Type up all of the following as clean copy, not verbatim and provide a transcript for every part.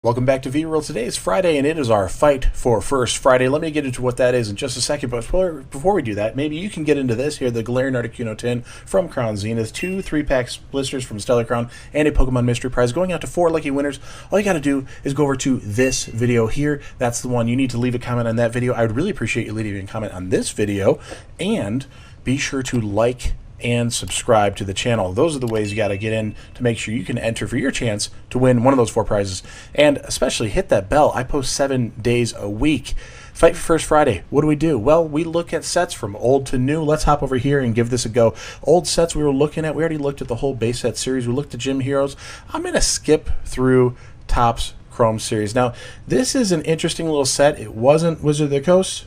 Welcome back to VRule. Today is Friday, and it is our Fight for First Friday. Let me get into what that is in just a second, but before we do that, maybe you can get into this here, the Galarian Articuno tin from Crown Zenith, 2 3-pack blisters from Stellar Crown, and a Pokemon Mystery Prize going out to 4 lucky winners. All you got to do is go over to this video here. That's the one. You need to leave a comment on that video. I would really appreciate you leaving a comment on this video, and be sure to like and subscribe to the channel. Those are the ways you got to get in to make sure you can enter for your chance to win one of those 4 prizes. And especially hit that bell. I post 7 days a week. Fight for First Friday. What do? Well, we look at sets from old to new. Let's hop over here and give this a go. Old sets we were looking at, we already looked at the whole base set series. We looked at Gym Heroes. I'm going to skip through Topps Chrome series. Now, this is an interesting little set. It wasn't Wizard of the Coast.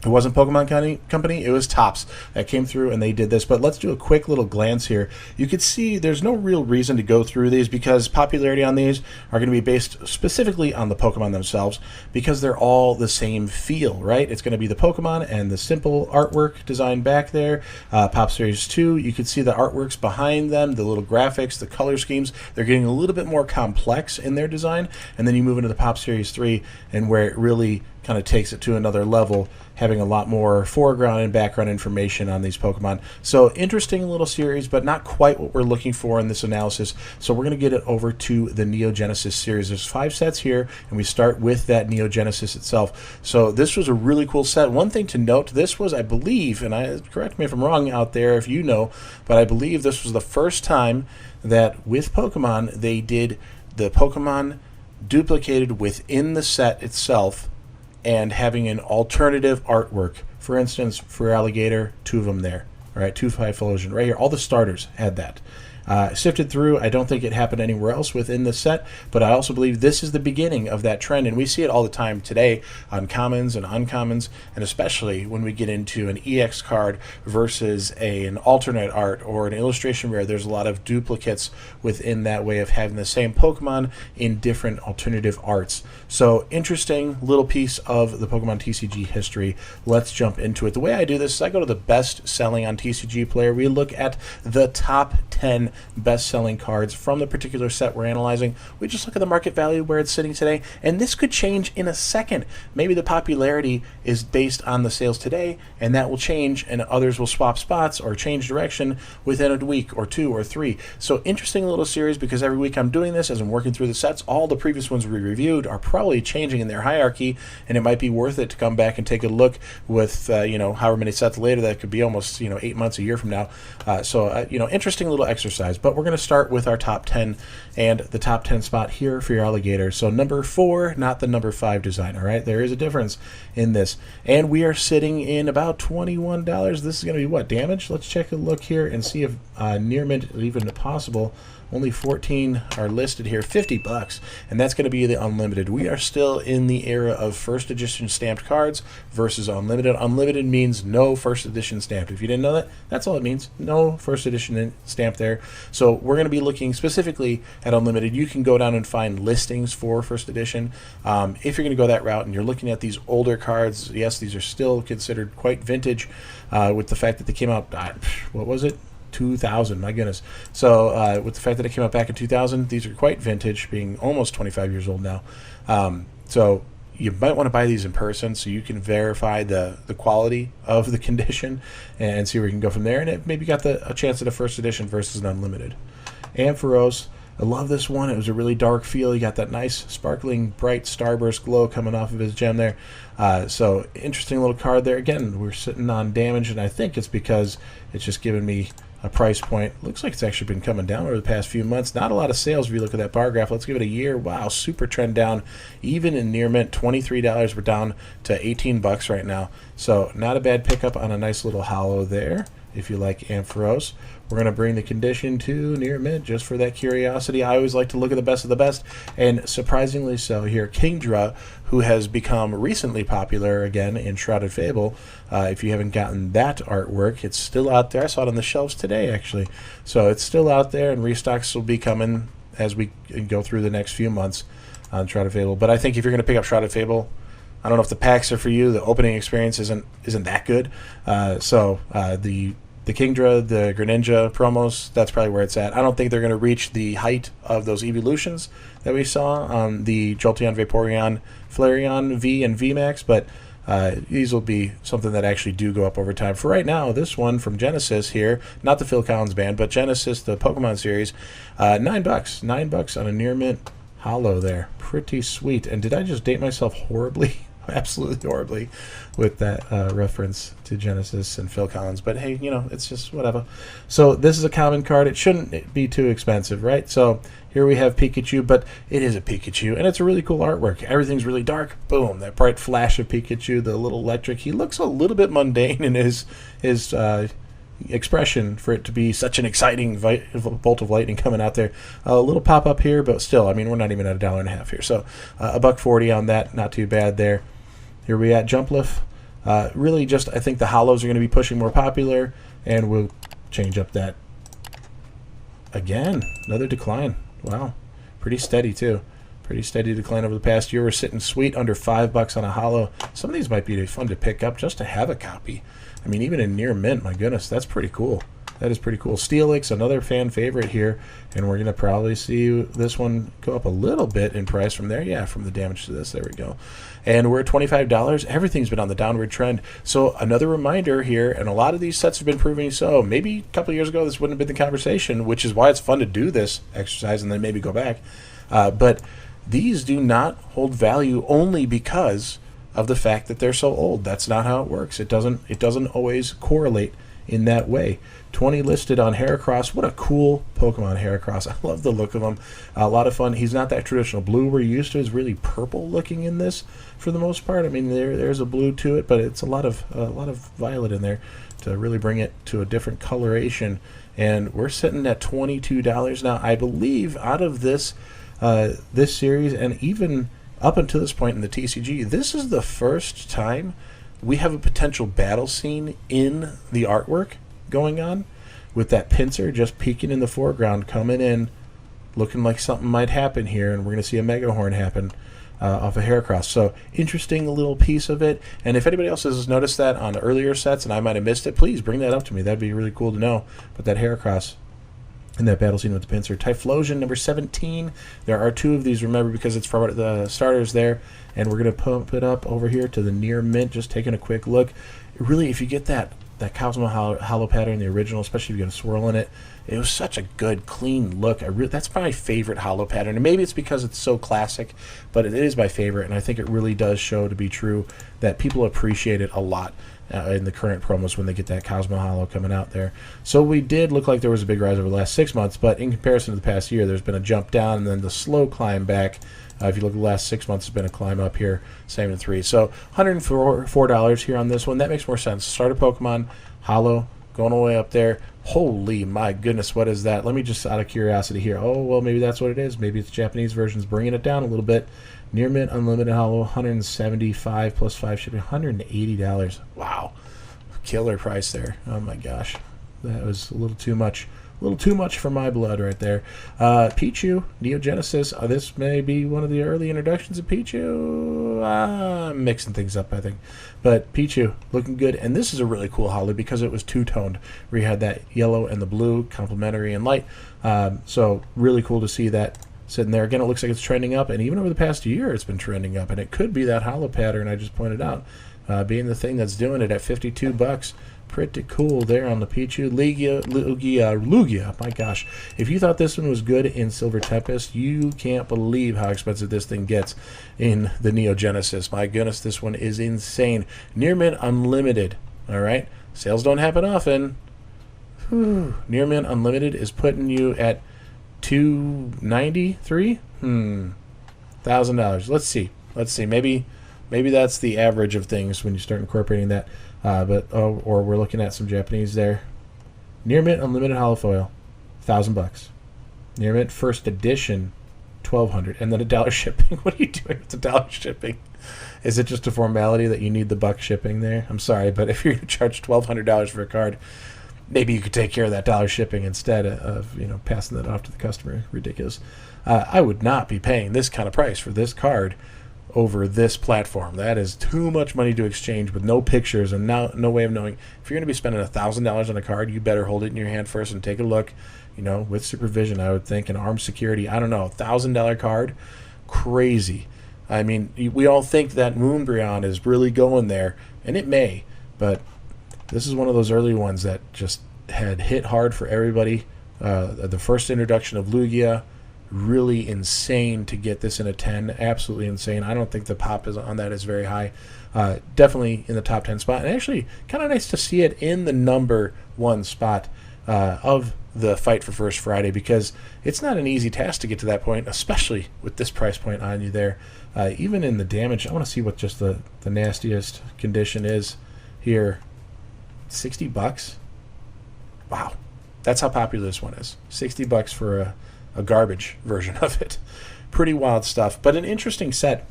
It wasn't Pokemon Company, it was Topps that came through and they did this. But let's do a quick little glance here. You can see there's no real reason to go through these because popularity on these are going to be based specifically on the Pokemon themselves because they're all the same feel, right? It's going to be the Pokemon and the simple artwork design back there. Pop Series 2, you can see the artworks behind them, the little graphics, the color schemes. They're getting a little bit more complex in their design. And then you move into the Pop Series 3 and where it really kind of takes it to another level, having a lot more foreground and background information on these Pokemon. So interesting little series, but not quite what we're looking for in this analysis. So we're going to get it over to the Neo Genesis series. There's 5 sets here, and we start with that Neo Genesis itself. So this was a really cool set. One thing to note, this was, I believe, and correct me if I'm wrong out there if you know, but I believe this was the first time that with Pokemon, they did the Pokemon duplicated within the set itself and having an alternative artwork. For instance, for Alligator, 2 of them there. All right, 2 Typhlosion right here. All the starters had that. Sifted through, I don't think it happened anywhere else within the set, but I also believe this is the beginning of that trend, and we see it all the time today on commons and uncommons, and especially when we get into an EX card versus an alternate art or an illustration rare. There's a lot of duplicates within that way of having the same Pokemon in different alternative arts. So interesting little piece of the Pokemon TCG history. Let's jump into it. The way I do this is I go to the best selling on TCG Player. We look at the top 10 best-selling cards from the particular set we're analyzing. We just look at the market value where it's sitting today, and this could change in a second. Maybe the popularity is based on the sales today, and that will change, and others will swap spots or change direction within a week or 2 or 3. So interesting little series because every week I'm doing this as I'm working through the sets. All the previous ones we reviewed are probably changing in their hierarchy, and it might be worth it to come back and take a look with however many sets later. That could be almost 8 months, a year from now. Interesting little exercise. But we're going to start with our top 10 and the top 10 spot here for your Alligator. So number 4, not the number 5 design. All right, there is a difference in this, and we are sitting in about $21. This is going to be what damage? Let's check a look here and see if near mint is even possible. Only 14 are listed here, $50, and that's going to be the unlimited. We are still in the era of first edition stamped cards versus unlimited. Unlimited means no first edition stamped. If you didn't know that, that's all it means. No first edition stamp there. So we're going to be looking specifically at unlimited. You can go down and find listings for first edition. If you're going to go that route and you're looking at these older cards, yes, these are still considered quite vintage with the fact that they came out, what was it? 2000, my goodness. So with the fact that it came out back in 2000, these are quite vintage, being almost 25 years old now. So you might want to buy these in person so you can verify the quality of the condition and see where you can go from there. And it maybe got a chance at a first edition versus an unlimited. Ampharos, I love this one. It was a really dark feel. You got that nice, sparkling, bright starburst glow coming off of his gem there. So interesting little card there. Again, we're sitting on damage, and I think it's because it's just giving me a price point. Looks like it's actually been coming down over the past few months. Not a lot of sales if you look at that bar graph. Let's give it a year. Wow, super trend down. Even in near mint, $23. We're down to $18 right now. So not a bad pickup on a nice little hollow there. If you like Ampharos, we're going to bring the condition to near mint just for that curiosity. I always like to look at the best of the best, and surprisingly so here, Kingdra, who has become recently popular again in Shrouded Fable. If you haven't gotten that artwork, it's still out there. I saw it on the shelves today, actually. So it's still out there, and restocks will be coming as we go through the next few months on Shrouded Fable. But I think if you're going to pick up Shrouded Fable, I don't know if the packs are for you. The opening experience isn't that good. The the Kingdra, the Greninja promos, that's probably where it's at. I don't think they're going to reach the height of those evolutions that we saw on the Jolteon, Vaporeon, Flareon V and VMAX, but these will be something that actually do go up over time. For right now, this one from Genesis here, not the Phil Collins band, but Genesis, the Pokemon series, $9. $9 on a near mint holo there. Pretty sweet. And did I just date myself horribly? Absolutely horribly with that reference to Genesis and Phil Collins. But hey, you know, it's just whatever. So this is a common card. It shouldn't be too expensive, right? So here we have Pikachu, but it is a Pikachu, and it's a really cool artwork. Everything's really dark. Boom, that bright flash of Pikachu, the little electric. He looks a little bit mundane in his expression for it to be such an exciting bolt of lightning coming out there. A little pop up here, but still, I mean, we're not even at $1.50 here. So $1.40 on that, not too bad there. Here we at Jumplift. Really just, I think the holos are going to be pushing more popular, and we'll change up that again. Another decline. Wow. Pretty steady, too. Pretty steady decline over the past year. We're sitting sweet under $5 on a holo. Some of these might be fun to pick up just to have a copy. I mean, even in near mint, my goodness, that's pretty cool. That is pretty cool. Steelix, another fan favorite here, and we're going to probably see this one go up a little bit in price from there. Yeah, from the damage to this. There we go. And we're at $25. Everything's been on the downward trend. So another reminder here, and a lot of these sets have been proving so. Maybe a couple of years ago this wouldn't have been the conversation, which is why it's fun to do this exercise and then maybe go back. But these do not hold value only because of the fact that they're so old. That's not how it works. It doesn't always correlate in that way. 20 listed on Heracross. What a cool Pokemon, Heracross. I love the look of him. A lot of fun. He's not that traditional blue we're used to. He's really purple looking in this for the most part. I mean, there's a blue to it, but it's a lot of violet in there to really bring it to a different coloration. And we're sitting at $22 now. I believe out of this this series, and even up until this point in the TCG, this is the first time we have a potential battle scene in the artwork going on, with that pincer just peeking in the foreground, coming in, looking like something might happen here, and we're going to see a Mega Horn happen off of Heracross. So interesting little piece of it. And if anybody else has noticed that on earlier sets and I might have missed it, please bring that up to me. That'd be really cool to know. But that Heracross in that battle scene with the pincer. Typhlosion number 17. There are two of these, remember, because it's for the starters there. And we're going to pump it up over here to the near mint, just taking a quick look. Really, if you get that Cosmo Hollow pattern, the original, especially if you get a swirl in it, it was such a good, clean look. That's my favorite Hollow pattern. And maybe it's because it's so classic, but it is my favorite. And I think it really does show to be true that people appreciate it a lot in the current promos when they get that Cosmo Hollow coming out there. So we did look like there was a big rise over the last 6 months, but in comparison to the past year, there's been a jump down and then the slow climb back. If you look at the last 6 months, it's been a climb up here, same in 3. So $104 here on this one. That makes more sense. Starter Pokemon, Hollow, going all the way up there. Holy my goodness, what is that? Let me just, out of curiosity here. Oh, well, maybe that's what it is. Maybe it's Japanese versions bringing it down a little bit. Near mint, unlimited Hollow, $175 plus 5 shipping, $180. Wow. Killer price there. Oh my gosh. That was a little too much. A little too much for my blood right there. Pichu, Neo Genesis. This may be one of the early introductions of Pichu. I'm mixing things up, I think. But Pichu, looking good. And this is a really cool Hollow because it was two-toned. We had that yellow and the blue, complementary and light. So really cool to see that sitting there. Again, it looks like it's trending up. And even over the past year, it's been trending up. And it could be that Hollow pattern I just pointed out being the thing that's doing it at $52. Pretty cool there on the Pichu. Lugia. My gosh. If you thought this one was good in Silver Tempest, you can't believe how expensive this thing gets in the Neo Genesis. My goodness, this one is insane. Near mint unlimited. All right. Sales don't happen often. Whew. Near mint unlimited is putting you at $293. $1,000. Let's see. Maybe that's the average of things when you start incorporating that. Or we're looking at some Japanese there. Near mint unlimited hollow foil, $1,000. Near mint first edition, $1,200, and then $1 shipping. What are you doing with $1 shipping? Is it just a formality that you need the buck shipping there? I'm sorry, but if you're going to charge $1,200 for a card, maybe you could take care of that $1 shipping instead of passing that off to the customer. Ridiculous. I would not be paying this kind of price for this card over this platform. That is too much money to exchange with no pictures and no way of knowing. If you're going to be spending $1,000 on a card, you better hold it in your hand first and take a look, with supervision, I would think, and armed security. I don't know, $1,000 card, crazy. I mean, we all think that Moonbryon is really going there, and it may, but this is one of those early ones that just had hit hard for everybody. The first introduction of Lugia, really insane to get this in a 10. Absolutely insane. I don't think the pop on that is very high. Definitely in the top 10 spot. And actually, kind of nice to see it in the number 1 spot of the fight for First Friday, because it's not an easy task to get to that point, especially with this price point on you there. Even in the damage, I want to see what just the nastiest condition is here. $60? Wow. That's how popular this one is. $60 for a garbage version of it. Pretty wild stuff, but an interesting set,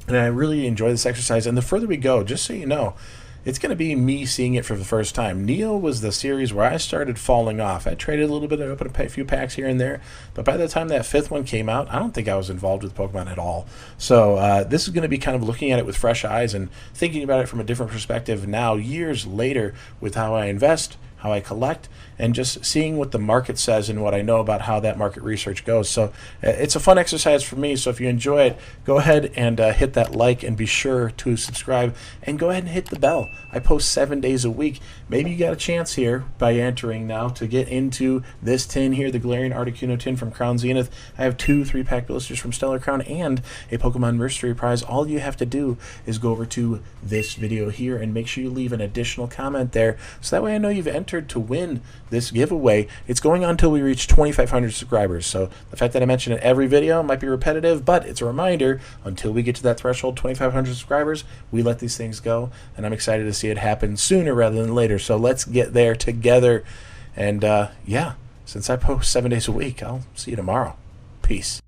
and I really enjoy this exercise. And the further we go, just so you know, it's going to be me seeing it for the first time. Neo was the series where I started falling off. I traded a little bit, I opened a few packs here and there, but by the time that 5th one came out, I don't think I was involved with Pokemon at all. So this is going to be kind of looking at it with fresh eyes and thinking about it from a different perspective now, years later, with how I invest, how I collect, and just seeing what the market says and what I know about how that market research goes. So it's a fun exercise for me. So if you enjoy it, go ahead and hit that like, and be sure to subscribe, and go ahead and hit the bell. I post 7 days a week. Maybe you got a chance here by entering now to get into this tin here, the Galarian Articuno tin from Crown Zenith. I have 2 3-pack blisters from Stellar Crown and a Pokemon Mystery Prize. All you have to do is go over to this video here and make sure you leave an additional comment there, so that way I know you've entered to win this giveaway. It's going on until we reach 2,500 subscribers. So the fact that I mention it every video might be repetitive, but it's a reminder, until we get to that threshold, 2,500 subscribers, we let these things go, and I'm excited to see it happen sooner rather than later. So let's get there together. And yeah, since I post 7 days a week, I'll see you tomorrow. Peace.